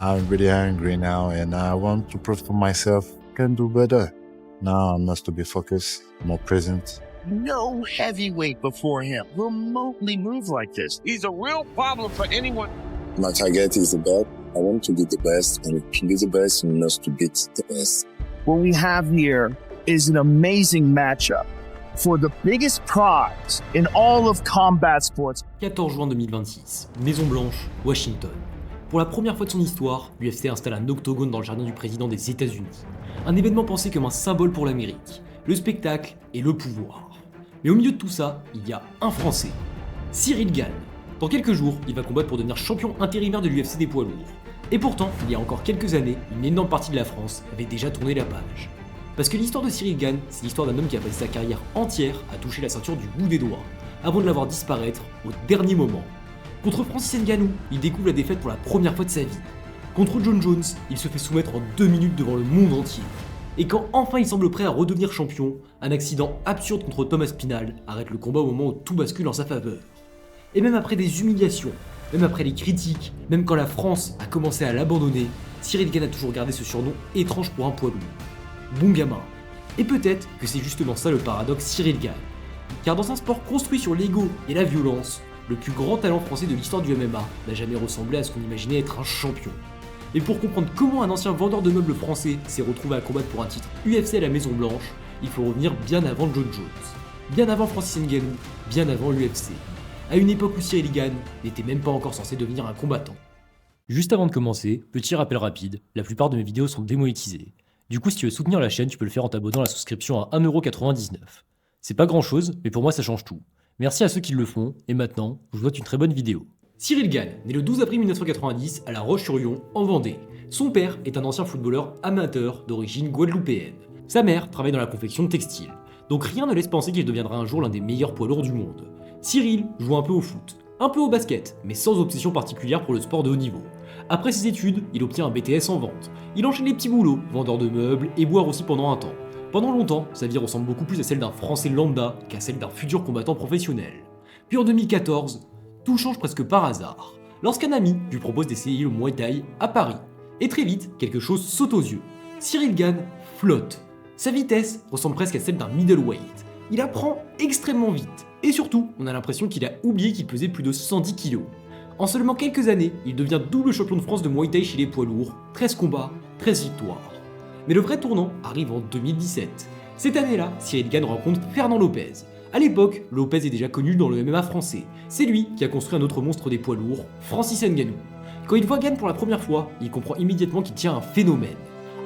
I'm really angry now and I want to prove to myself I can do better. Now I must be focused, more present. No heavyweight before him remotely moved like this. He's a real problem for anyone. My target is the best. I want to be the best, and to be the best, you must to beat the best. What we have here is an amazing matchup for the biggest prize in all of combat sports. 14 juin 2026, Maison Blanche, Washington. Pour la première fois de son histoire, l'UFC installe un octogone dans le jardin du président des États-Unis. Un événement pensé comme un symbole pour l'Amérique, le spectacle et le pouvoir. Mais au milieu de tout ça, il y a un Français, Cyril Gane. Dans quelques jours, il va combattre pour devenir champion intérimaire de l'UFC des poids lourds. Et pourtant, il y a encore quelques années, une énorme partie de la France avait déjà tourné la page. Parce que l'histoire de Cyril Gane, c'est l'histoire d'un homme qui a passé sa carrière entière à toucher la ceinture du bout des doigts, avant de la voir disparaître au dernier moment. Contre Francis Ngannou, il découvre la défaite pour la première fois de sa vie. Contre Jon Jones, il se fait soumettre en 2 minutes devant le monde entier. Et quand enfin il semble prêt à redevenir champion, un accident absurde contre Thomas Spinal arrête le combat au moment où tout bascule en sa faveur. Et même après des humiliations, même après les critiques, même quand la France a commencé à l'abandonner, Cyril Gane a toujours gardé ce surnom étrange pour un poids lourd. Bon gamin. Et peut-être que c'est justement ça le paradoxe Cyril Gane. Car dans un sport construit sur l'ego et la violence, le plus grand talent français de l'histoire du MMA n'a jamais ressemblé à ce qu'on imaginait être un champion. Et pour comprendre comment un ancien vendeur de meubles français s'est retrouvé à combattre pour un titre UFC à la Maison Blanche, il faut revenir bien avant Jon Jones, bien avant Francis Ngannou, bien avant l'UFC, à une époque où Cyril Gane n'était même pas encore censé devenir un combattant. Juste avant de commencer, petit rappel rapide, la plupart de mes vidéos sont démonétisées. Du coup, si tu veux soutenir la chaîne, tu peux le faire en t'abonnant à la souscription à 1,99€. C'est pas grand chose, mais pour moi ça change tout. Merci à ceux qui le font, et maintenant, je vous souhaite une très bonne vidéo. Cyril Gane, né le 12 avril 1990 à La Roche-sur-Yon, en Vendée. Son père est un ancien footballeur amateur d'origine guadeloupéenne. Sa mère travaille dans la confection de textiles, donc rien ne laisse penser qu'il deviendra un jour l'un des meilleurs poids lourds du monde. Cyril joue un peu au foot, un peu au basket, mais sans obsession particulière pour le sport de haut niveau. Après ses études, il obtient un BTS en vente. Il enchaîne les petits boulots, vendeur de meubles et boire aussi pendant un temps. Pendant longtemps, sa vie ressemble beaucoup plus à celle d'un Français lambda qu'à celle d'un futur combattant professionnel. Puis en 2014, tout change presque par hasard, lorsqu'un ami lui propose d'essayer le Muay Thai à Paris. Et très vite, quelque chose saute aux yeux. Cyril Gane flotte. Sa vitesse ressemble presque à celle d'un middleweight. Il apprend extrêmement vite. Et surtout, on a l'impression qu'il a oublié qu'il pesait plus de 110 kg. En seulement quelques années, il devient double champion de France de Muay Thai chez les poids lourds, 13 combats, 13 victoires. Mais le vrai tournant arrive en 2017. Cette année-là, Cyril Gane rencontre Fernand Lopez. A l'époque, Lopez est déjà connu dans le MMA français. C'est lui qui a construit un autre monstre des poids lourds, Francis Ngannou. Quand il voit Gane pour la première fois, il comprend immédiatement qu'il tient un phénomène.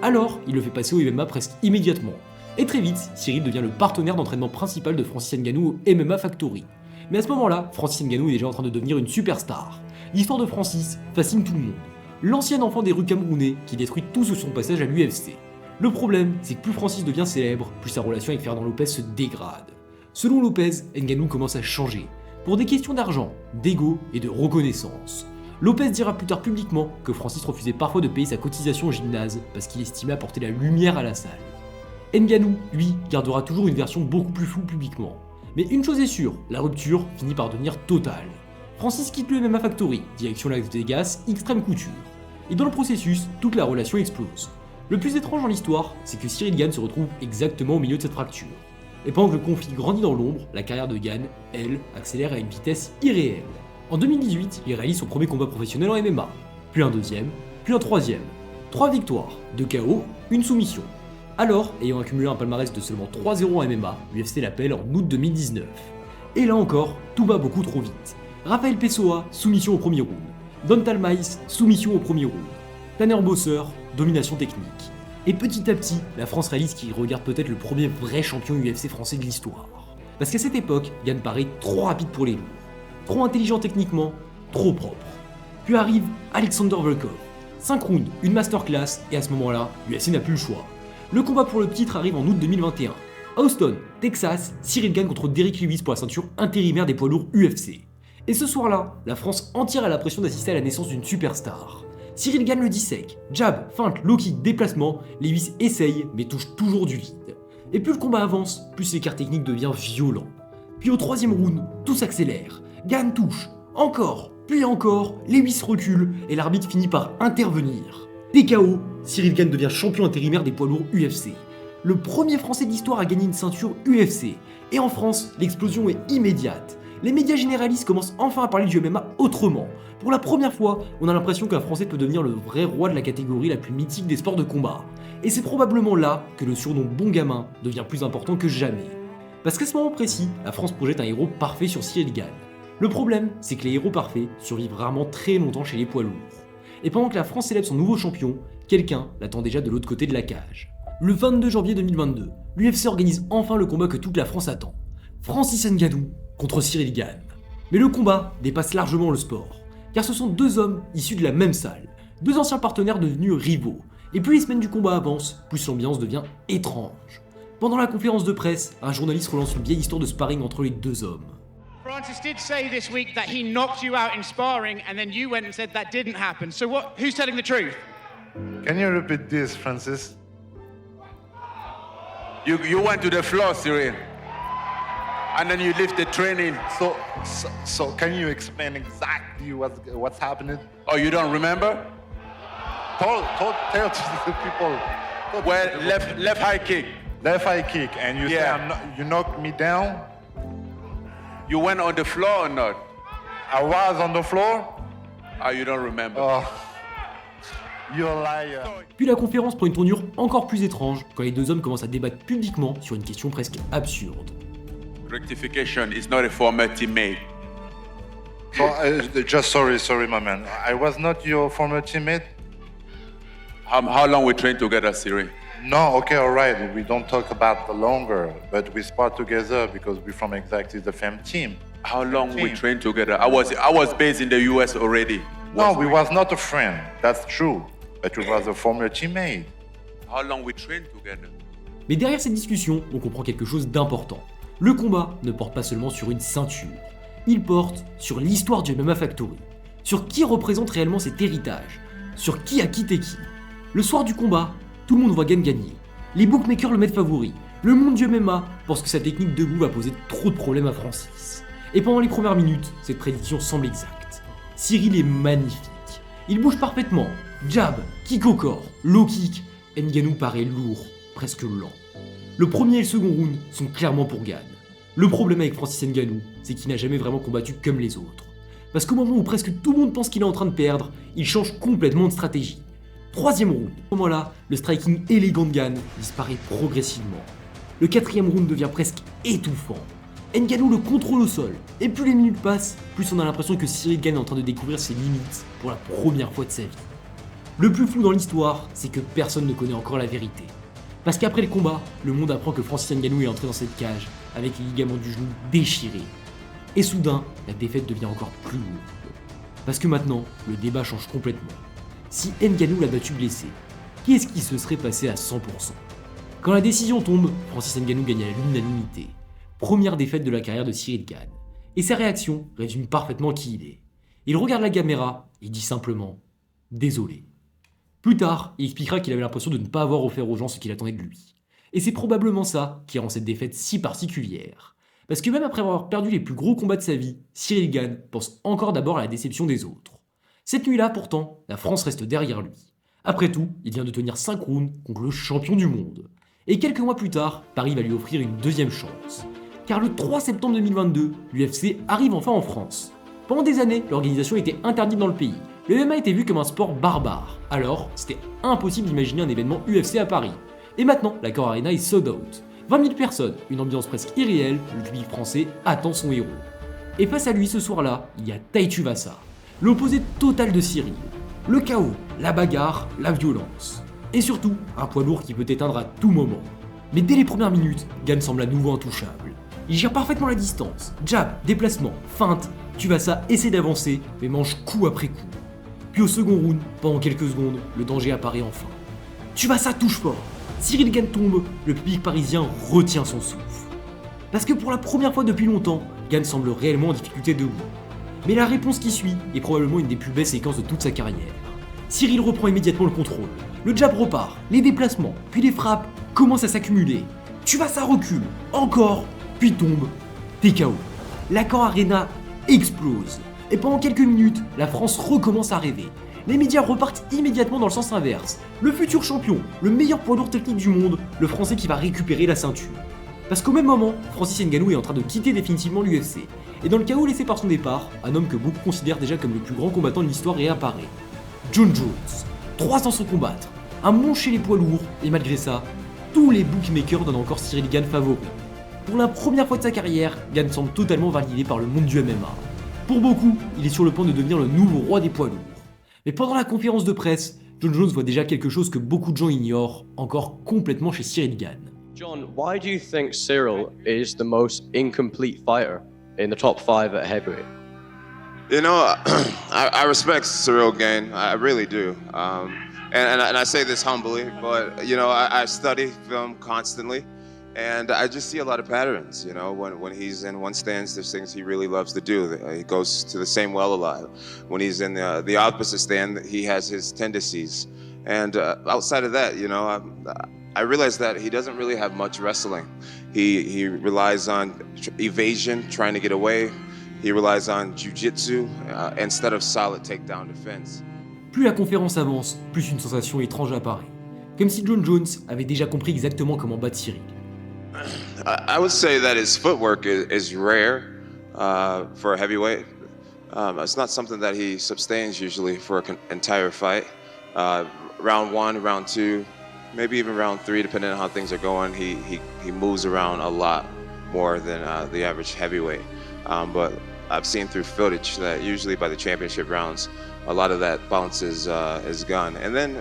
Alors, il le fait passer au MMA presque immédiatement. Et très vite, Cyril devient le partenaire d'entraînement principal de Francis Ngannou au MMA Factory. Mais à ce moment-là, Francis Ngannou est déjà en train de devenir une superstar. L'histoire de Francis fascine tout le monde. L'ancien enfant des rues camerounais qui détruit tout sur son passage à l'UFC. Le problème, c'est que plus Francis devient célèbre, plus sa relation avec Fernand Lopez se dégrade. Selon Lopez, Ngannou commence à changer, pour des questions d'argent, d'ego et de reconnaissance. Lopez dira plus tard publiquement que Francis refusait parfois de payer sa cotisation au gymnase parce qu'il estimait apporter la lumière à la salle. Ngannou, lui, gardera toujours une version beaucoup plus floue publiquement. Mais une chose est sûre, la rupture finit par devenir totale. Francis quitte le MMA Factory, direction Las Vegas, Extreme Couture. Et dans le processus, toute la relation explose. Le plus étrange dans l'histoire, c'est que Cyril Gane se retrouve exactement au milieu de cette fracture. Et pendant que le conflit grandit dans l'ombre, la carrière de Gane, elle, accélère à une vitesse irréelle. En 2018, il réalise son premier combat professionnel en MMA, puis un deuxième, puis un troisième. 3 victoires, 2 KO, une soumission. Alors, ayant accumulé un palmarès de seulement 3-0 en MMA, l'UFC l'appelle en août 2019. Et là encore, tout va beaucoup trop vite. Rafael Pessoa, soumission au premier round. Don Talmaïs, soumission au premier round. Tanner Boser, domination technique. Et petit à petit, la France réalise qu'il regarde peut-être le premier vrai champion UFC français de l'histoire. Parce qu'à cette époque, Gane paraît trop rapide pour les lourds. Trop intelligent techniquement, trop propre. Puis arrive Alexander Volkov. 5 rounds, une masterclass, et à ce moment-là, l'UFC n'a plus le choix. Le combat pour le titre arrive en août 2021. À Austin, Texas, Cyril Gane contre Derrick Lewis pour la ceinture intérimaire des poids lourds UFC. Et ce soir-là, la France entière a l'impression d'assister à la naissance d'une superstar. Cyril Gane le dissèque, jab, feinte, low kick, déplacement, Lewis essaye mais touche toujours du vide. Et plus le combat avance, plus l'écart technique devient violent. Puis au 3e round, tout s'accélère. Gane touche, encore, Puis encore, Lewis recule et l'arbitre finit par intervenir. TKO, Cyril Gane devient champion intérimaire des poids lourds UFC. Le premier Français de l'histoire à gagner une ceinture UFC. Et en France, l'explosion est immédiate. Les médias généralistes commencent enfin à parler du MMA autrement. Pour la première fois, on a l'impression qu'un Français peut devenir le vrai roi de la catégorie la plus mythique des sports de combat. Et c'est probablement là que le surnom bon gamin devient plus important que jamais. Parce qu'à ce moment précis, la France projette un héros parfait sur Cyril Gane. Le problème, c'est que les héros parfaits survivent rarement très longtemps chez les poids lourds. Et pendant que la France célèbre son nouveau champion, quelqu'un l'attend déjà de l'autre côté de la cage. Le 22 janvier 2022, l'UFC organise enfin le combat que toute la France attend. Francis Ngannou contre Cyril Gane. Mais le combat dépasse largement le sport, car ce sont deux hommes issus de la même salle, deux anciens partenaires devenus rivaux. Et plus les semaines du combat avancent, plus l'ambiance devient étrange. Pendant la conférence de presse, un journaliste relance une vieille histoire de sparring entre les deux hommes. Francis did say this week that he knocked you out in sparring, and then you went and said that didn't happen. So who's telling the truth? Can you repeat this, Francis? You went to the floor, Cyril, and then you left the training. So can you explain exactly what's happening? Oh, you don't remember? Tell to the people. Well, left high kick. Left high kick, and you say you knocked me down. You went on the floor or not? I was on the floor. Oh, you don't remember. Oh, you're a liar. Puis la conférence prend une tournure encore plus étrange quand les deux hommes commencent à débattre publiquement sur une question presque absurde. Rectification is not a former teammate. So, just sorry, my man. I was not your former teammate. How long we trained together, Cyril? No, okay, all right. We don't talk about the longer, but we spar together because we're from exactly the same team. How long we trained together? I was based in the US already. No, we was not a friend. That's true. But we was a former teammate. How long we trained together? Mais derrière cette discussion, on comprend quelque chose d'important. Le combat ne porte pas seulement sur une ceinture, il porte sur l'histoire du MMA Factory, sur qui représente réellement cet héritage, sur qui a quitté qui. Le soir du combat, tout le monde voit Gane gagner. Les bookmakers le mettent favori. Le monde du MMA pense que sa technique debout va poser trop de problèmes à Francis. Et pendant les premières minutes, cette prédiction semble exacte. Cyril est magnifique. Il bouge parfaitement. Jab, kick au corps, low kick. Ngannou paraît lourd, presque lent. Le premier et le second round sont clairement pour Gane. Le problème avec Francis Ngannou, c'est qu'il n'a jamais vraiment combattu comme les autres. Parce qu'au moment où presque tout le monde pense qu'il est en train de perdre, il change complètement de stratégie. Troisième round. À ce moment-là, le striking élégant de Gane disparaît progressivement. Le quatrième round devient presque étouffant. Ngannou le contrôle au sol, et plus les minutes passent, plus on a l'impression que Cyril Gane est en train de découvrir ses limites pour la première fois de sa vie. Le plus flou dans l'histoire, c'est que personne ne connaît encore la vérité. Parce qu'après le combat, le monde apprend que Francis Ngannou est entré dans cette cage avec les ligaments du genou déchirés. Et soudain, la défaite devient encore plus lourde. Parce que maintenant, le débat change complètement. Si Ngannou l'a battu blessé, qu'est-ce qui se serait passé à 100%? Quand la décision tombe, Francis Ngannou gagne à l'unanimité. Première défaite de la carrière de Cyril Gane. Et sa réaction résume parfaitement qui il est. Il regarde la caméra et dit simplement « Désolé ». Plus tard, il expliquera qu'il avait l'impression de ne pas avoir offert aux gens ce qu'il attendait de lui. Et c'est probablement ça qui rend cette défaite si particulière. Parce que même après avoir perdu les plus gros combats de sa vie, Cyril Gane pense encore d'abord à la déception des autres. Cette nuit-là, pourtant, la France reste derrière lui. Après tout, il vient de tenir 5 rounds contre le champion du monde. Et quelques mois plus tard, Paris va lui offrir une deuxième chance. Car le 3 septembre 2022, l'UFC arrive enfin en France. Pendant des années, l'organisation était interdite dans le pays. Le MMA était vu comme un sport barbare. Alors, c'était impossible d'imaginer un événement UFC à Paris. Et maintenant, l'Accor Arena est sold out. 20 000 personnes, une ambiance presque irréelle, le public français attend son héros. Et face à lui ce soir-là, il y a Tai Tuivasa, l'opposé total de Cyril. Le chaos, la bagarre, la violence. Et surtout, un poids lourd qui peut éteindre à tout moment. Mais dès les premières minutes, Gane semble à nouveau intouchable. Il gère parfaitement la distance, jab, déplacement, feinte. Tuivasa essaie d'avancer, mais mange coup après coup. Puis au second round, pendant quelques secondes, le danger apparaît enfin. Tuivasa touche fort. Cyril Gane tombe, le public parisien retient son souffle. Parce que pour la première fois depuis longtemps, Gane semble réellement en difficulté debout. Mais la réponse qui suit est probablement une des plus belles séquences de toute sa carrière. Cyril reprend immédiatement le contrôle. Le jab repart, les déplacements, puis les frappes commencent à s'accumuler. Tuivasa recule, encore, puis tombe. TKO. L'Accor Arena explose. Et pendant quelques minutes, la France recommence à rêver. Les médias repartent immédiatement dans le sens inverse. Le futur champion, le meilleur poids lourd technique du monde, le français qui va récupérer la ceinture. Parce qu'au même moment, Francis Ngannou est en train de quitter définitivement l'UFC. Et dans le chaos laissé par son départ, un homme que beaucoup considèrent déjà comme le plus grand combattant de l'histoire réapparaît. Jon Jones. 3 ans sans combattre, un monstre chez les poids lourds, et malgré ça, tous les bookmakers donnent encore Cyril Gane favori. Pour la première fois de sa carrière, Gane semble totalement validé par le monde du MMA. Pour beaucoup, il est sur le point de devenir le nouveau roi des poids lourds. Mais pendant la conférence de presse, Jon Jones voit déjà quelque chose que beaucoup de gens ignorent, encore complètement chez Cyril Gane. John, why do you think Cyril is the most incomplete fighter in the top 5 at heavyweight? You know, I respect Cyril Gane, I really do. And I say this humbly, but, you know, I study film constantly, and I just see a lot of patterns, you know, when he's in one stance, there's things he really loves to do. He goes to the same well a lot. When he's in the opposite stand, he has his tendencies. And outside of that, you know, I realize that he doesn't really have much wrestling. He relies on evasion, trying to get away. He relies on jiu-jitsu instead of solid takedown defense. Plus la conférence avance, plus une sensation étrange apparaît. Comme si Jon Jones avait déjà compris exactement comment battre Cyril. I would say that his footwork is rare for a heavyweight. It's not something that he sustains usually for an entire fight. Round 1, round 2, maybe even round 3, depending on how things are going, he moves around a lot more than the average heavyweight. But I've seen through footage that usually by the championship rounds, a lot of that bounce is gone. And then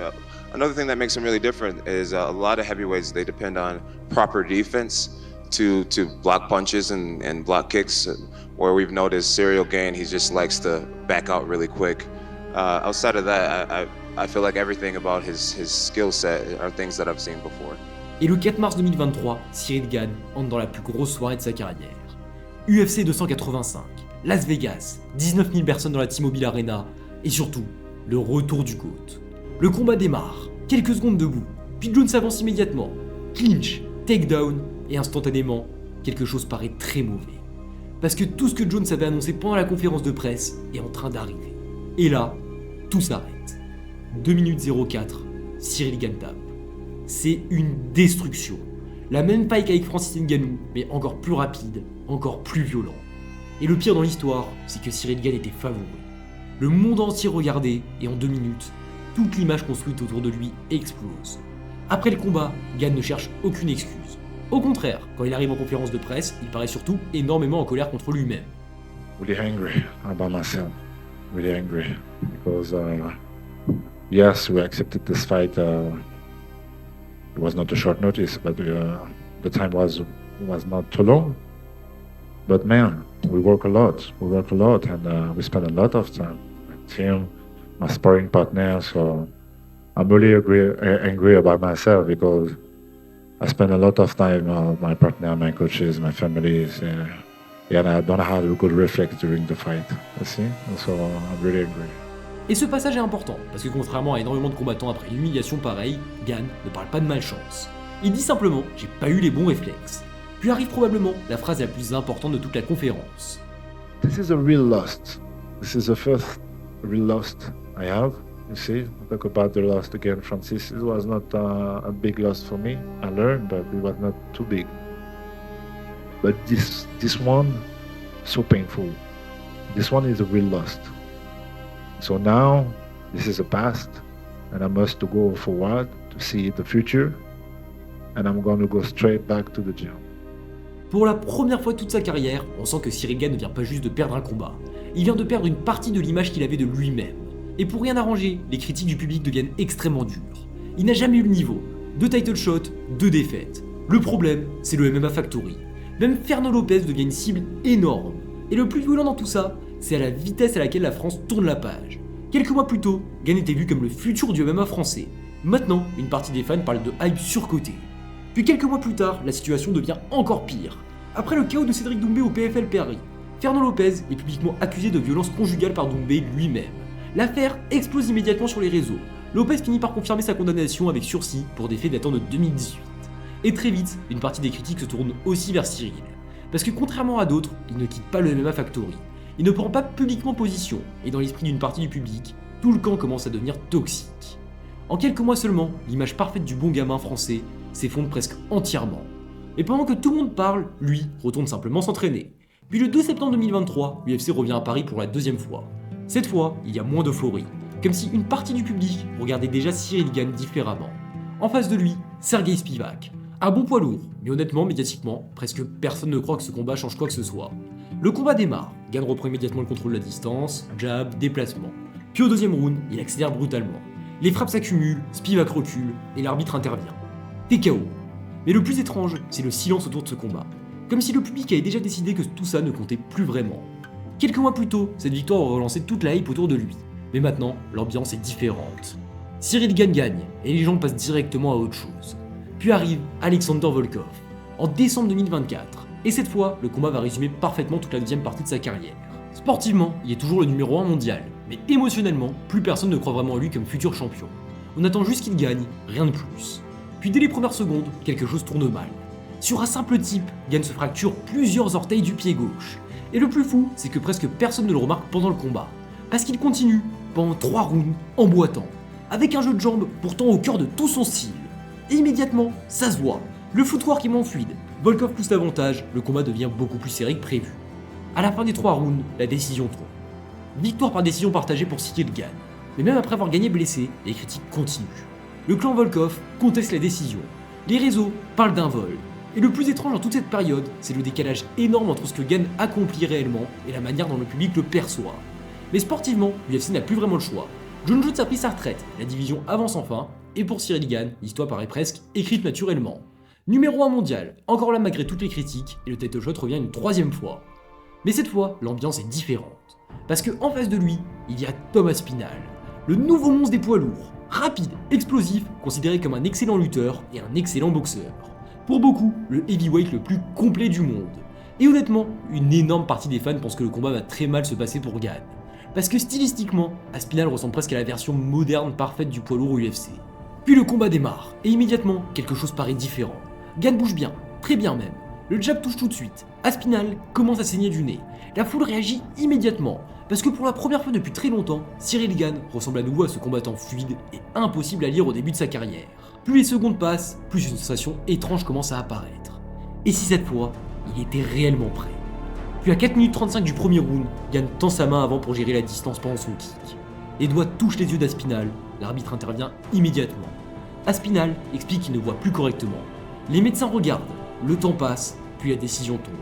another thing that makes him really different is a lot of heavyweights, they depend on proper defense to block punches and block kicks, where we've noticed Cyril Gane, he just likes to back out really quick. Outside of that, I feel like everything about his skill set are things that I've seen before. Et le 4 mars 2023, Cyril Gane entre dans la plus grosse soirée de sa carrière. UFC 285, Las Vegas, 19 000 personnes dans la T-Mobile Arena, et surtout, le retour du GOAT. Le combat démarre, quelques secondes debout, puis Jones s'avance immédiatement, clinch, takedown, et instantanément, quelque chose paraît très mauvais. Parce que tout ce que Jones avait annoncé pendant la conférence de presse est en train d'arriver. Et là, tout s'arrête. 2 minutes 04, Cyril Gane tape. C'est une destruction. La même faille qu'avec Francis Ngannou, mais encore plus rapide, encore plus violent. Et le pire dans l'histoire, c'est que Cyril Gane était favori. Le monde entier regardait, et en 2 minutes, toute l'image construite autour de lui explose. Après le combat, Gane ne cherche aucune excuse. Au contraire, quand il arrive en conférence de presse, il paraît surtout énormément en colère contre lui-même. Really angry about myself. Really angry. Because, yes, we accepted this fight. It was not a short notice, but the time was not too long. But man, we work a lot. And we spend a lot of time. My team, my sparring partner. So I'm really angry about myself because I spend a lot of time with my partner, my coaches, my families, and I don't have a good reflex during the fight. You see? So I'm really angry. Et ce passage est important, parce que contrairement à énormément de combattants après une humiliation pareille, Gane ne parle pas de malchance. Il dit simplement « j'ai pas eu les bons réflexes ». Puis arrive probablement la phrase la plus importante de toute la conférence. This is a real loss. This is the first real loss I have. You see, talk about the loss against Francis. It was not a big loss for me. I learned, but it was not too big. But this one, so painful. This one is a real loss. So now, this is the past, and I must to go forward to see the future, and I'm going to go straight back to the gym. Pour la première fois de toute sa carrière, on sent que Cyril Gane ne vient pas juste de perdre un combat, il vient de perdre une partie de l'image qu'il avait de lui-même. Et pour rien arranger, les critiques du public deviennent extrêmement dures. Il n'a jamais eu le niveau, 2 title shots, 2 défaites. Le problème, c'est le MMA Factory. Même Fernand Lopez devient une cible énorme. Et le plus violent dans tout ça, c'est à la vitesse à laquelle la France tourne la page. Quelques mois plus tôt, Gane était vu comme le futur du MMA français. Maintenant, une partie des fans parle de hype surcoté. Puis quelques mois plus tard, la situation devient encore pire. Après le chaos de Cédric Doumbé au PFL Paris, Fernand Lopez est publiquement accusé de violence conjugale par Doumbé lui-même. L'affaire explose immédiatement sur les réseaux. Lopez finit par confirmer sa condamnation avec sursis pour des faits datant de 2018. Et très vite, une partie des critiques se tourne aussi vers Cyril. Parce que contrairement à d'autres, il ne quitte pas le MMA Factory. Il ne prend pas publiquement position, et dans l'esprit d'une partie du public, tout le camp commence à devenir toxique. En quelques mois seulement, l'image parfaite du bon gamin français s'effondre presque entièrement. Et pendant que tout le monde parle, lui retourne simplement s'entraîner. Puis le 2 septembre 2023, l'UFC revient à Paris pour la deuxième fois. Cette fois, il y a moins d'euphorie, comme si une partie du public regardait déjà Cyril Gane différemment. En face de lui, Sergueï Spivak. Un bon poids lourd, mais honnêtement, médiatiquement, presque personne ne croit que ce combat change quoi que ce soit. Le combat démarre, Gane reprend immédiatement le contrôle de la distance, jab, déplacement. Puis au deuxième round, il accélère brutalement. Les frappes s'accumulent, Spivak recule, et l'arbitre intervient. TKO. Mais le plus étrange, c'est le silence autour de ce combat. Comme si le public avait déjà décidé que tout ça ne comptait plus vraiment. Quelques mois plus tôt, cette victoire aurait relancé toute la hype autour de lui. Mais maintenant, l'ambiance est différente. Cyril Gane gagne, et les gens passent directement à autre chose. Puis arrive Alexander Volkov, en décembre 2024. Et cette fois, le combat va résumer parfaitement toute la deuxième partie de sa carrière. Sportivement, il est toujours le numéro 1 mondial, mais émotionnellement, plus personne ne croit vraiment à lui comme futur champion. On attend juste qu'il gagne, rien de plus. Puis dès les premières secondes, quelque chose tourne mal. Sur un simple type, Gane se fracture plusieurs orteils du pied gauche. Et le plus fou, c'est que presque personne ne le remarque pendant le combat. Parce qu'il continue, pendant 3 rounds, en boitant. Avec un jeu de jambes pourtant au cœur de tout son style. Et immédiatement, ça se voit. Le footwork est moins fluide. Volkov pousse l'avantage, le combat devient beaucoup plus serré que prévu. À la fin des 3 rounds, la décision tombe. Victoire par décision partagée pour Cyril Gane. Mais même après avoir gagné blessé, les critiques continuent. Le clan Volkov conteste la décision. Les réseaux parlent d'un vol. Et le plus étrange dans toute cette période, c'est le décalage énorme entre ce que Gane accomplit réellement et la manière dont le public le perçoit. Mais sportivement, l'UFC n'a plus vraiment le choix. Jon Jones a pris sa retraite, la division avance enfin, et pour Cyril Gane, l'histoire paraît presque écrite naturellement. Numéro 1 mondial, encore là malgré toutes les critiques, et le title shot revient une 3e fois. Mais cette fois, l'ambiance est différente. Parce que en face de lui, il y a Thomas Spinal, le nouveau monstre des poids lourds, rapide, explosif, considéré comme un excellent lutteur et un excellent boxeur. Pour beaucoup, le heavyweight le plus complet du monde. Et honnêtement, une énorme partie des fans pense que le combat va très mal se passer pour Gane. Parce que stylistiquement, Aspinall ressemble presque à la version moderne parfaite du poids lourd UFC. Puis le combat démarre, et immédiatement, quelque chose paraît différent. Gane bouge bien, très bien même. Le jab touche tout de suite. Aspinall commence à saigner du nez. La foule réagit immédiatement, parce que pour la première fois depuis très longtemps, Cyril Gane ressemble à nouveau à ce combattant fluide et impossible à lire au début de sa carrière. Plus les secondes passent, plus une sensation étrange commence à apparaître. Et si cette fois, il était réellement prêt. Puis à 4 minutes 35 du premier round, Gane tend sa main avant pour gérer la distance pendant son kick. Les doigts touchent les yeux d'Aspinall, l'arbitre intervient immédiatement. Aspinall explique qu'il ne voit plus correctement. Les médecins regardent, le temps passe, puis la décision tombe.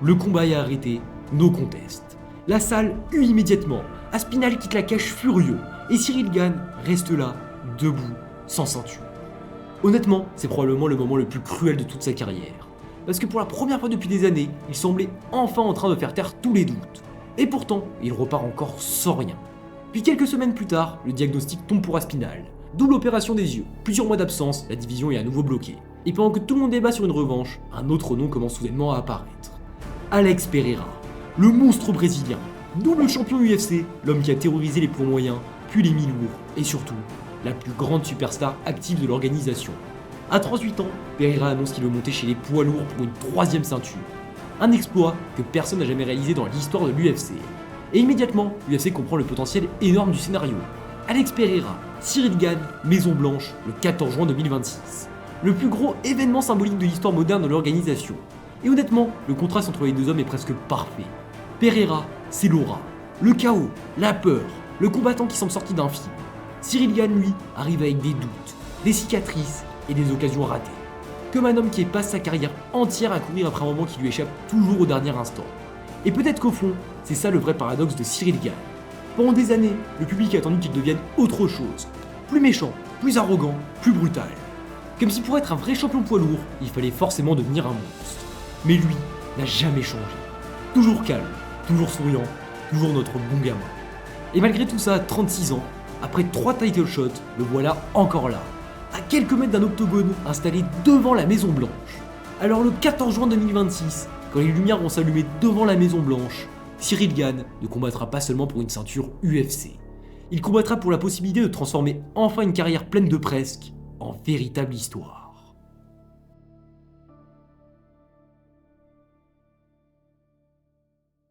Le combat est arrêté, no contest. La salle hue immédiatement, Aspinall quitte la cage furieux, et Cyril Gane reste là, debout, sans ceinture. Honnêtement, c'est probablement le moment le plus cruel de toute sa carrière. Parce que pour la première fois depuis des années, il semblait enfin en train de faire taire tous les doutes. Et pourtant, il repart encore sans rien. Puis quelques semaines plus tard, le diagnostic tombe pour Aspinall. Double opération des yeux, plusieurs mois d'absence, la division est à nouveau bloquée. Et pendant que tout le monde débat sur une revanche, un autre nom commence soudainement à apparaître. Alex Pereira, le monstre brésilien, double champion UFC, l'homme qui a terrorisé les poids moyens, puis les mi-lourds, et surtout, la plus grande superstar active de l'organisation. À 38 ans, Pereira annonce qu'il veut monter chez les poids lourds pour une 3e ceinture. Un exploit que personne n'a jamais réalisé dans l'histoire de l'UFC. Et immédiatement, l'UFC comprend le potentiel énorme du scénario. Alex Pereira, Cyril Gane, Maison Blanche, le 14 juin 2026. Le plus gros événement symbolique de l'histoire moderne de l'organisation. Et honnêtement, le contraste entre les deux hommes est presque parfait. Pereira, c'est l'aura, le chaos, la peur, le combattant qui semble sorti d'un film. Cyril Gane, lui, arrive avec des doutes, des cicatrices et des occasions ratées. Comme un homme qui passe sa carrière entière à courir après un moment qui lui échappe toujours au dernier instant. Et peut-être qu'au fond, c'est ça le vrai paradoxe de Cyril Gane. Pendant des années, le public a attendu qu'il devienne autre chose. Plus méchant, plus arrogant, plus brutal. Comme si pour être un vrai champion poids lourd, il fallait forcément devenir un monstre. Mais lui n'a jamais changé. Toujours calme, toujours souriant, toujours notre bon gamin. Et malgré tout ça, à 36 ans, après 3 title shots, le voilà encore là, à quelques mètres d'un octogone installé devant la Maison Blanche. Alors le 14 juin 2026, quand les lumières vont s'allumer devant la Maison Blanche, Cyril Gane ne combattra pas seulement pour une ceinture UFC. Il combattra pour la possibilité de transformer enfin une carrière pleine de presque en véritable histoire.